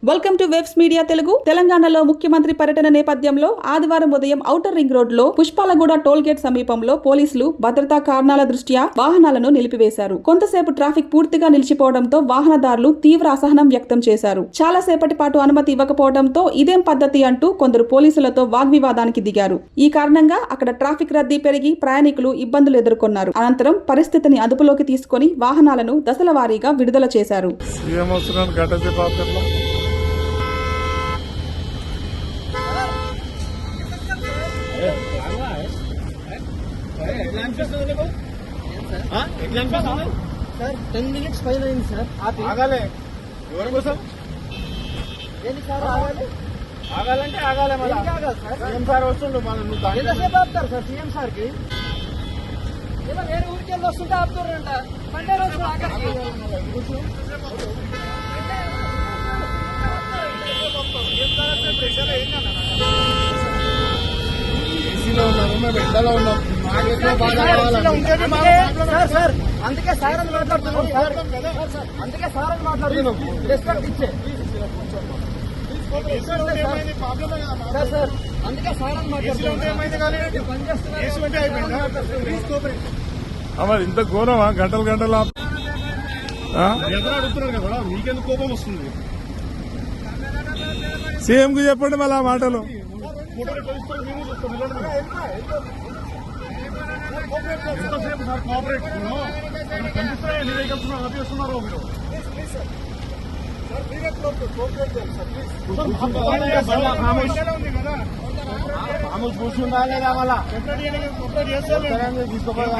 Welcome to webs media Telugu. తెలంగాణలో ముఖ్యమంత్రి పర్యటన నేపథ్యంలో ఆదివారం ఉదయం ఔటర్ రింగ్ రోడ్లో పుష్పాలగూడ టోల్ గేట్ సమీపంలో పోలీసులు భద్రతా కారణాల దృష్ట్యా వాహనాలను నిలిపివేశారు. కొంతసేపు ట్రాఫిక్ పూర్తిగా నిలిచిపోవడంతో వాహనదారులు తీవ్ర అసహనం వ్యక్తం చేశారు. చాలా సేపటి పాటు అనుమతి ఇవ్వకపోవడంతో ఇదేం పద్ధతి అంటూ కొందరు పోలీసులతో వాగ్వివాదానికి దిగారు. ఈ కారణంగా అక్కడ ట్రాఫిక్ రద్దీ పెరిగి ప్రయాణికులు ఇబ్బందులు ఎదుర్కొన్నారు. అనంతరం పరిస్థితిని అదుపులోకి తీసుకుని వాహనాలను దశల వారీగా విడుదల చేశారు. सर 10 मिनट्स पहले ही सर आप आगाले ఎవరి కోసం ఏంటి సార్ ఆగాలి ఆగాలంటే ఆగాలే మళ్ళీ సీఎం సార్ వస్తుండు మనం ఎంతసేపు ఆపుతారు సార్ సీఎం సార్ కి ఏమో వేరే ఊరికి వెళ్ళి వస్తుంటే ఆపుతారంట సండే రోజు ఆగాలి ఏసీలో ఉన్నాము మేము ఎండలో ఉన్నాం సార్ సార్ అందుకే సార్ అని మాట్లాడుతున్నాం సార్ అందుకే సార్ అని మాట్లాడుతున్నాం రెస్పెక్ట్ ఇచ్చే సార్ సార్ అందుకే సార్ అని మాట్లాడుతున్నాం ఇంత ఘోరమా గంటలు గంటలు అడుగుతున్నాడు కదా మీకెందుకు కోపం వస్తుంది సీఎం కు చెప్పండి మళ్ళీ ఆ మాటలు ఎంతసేపు సార్ కోఆపరేట్ కనిపిస్తున్నాయి ఎన్ని వెహికల్స్ ఆపేస్తున్నారు మీరు కూర్చుందా లేదా మళ్ళా తీసుకోవాలి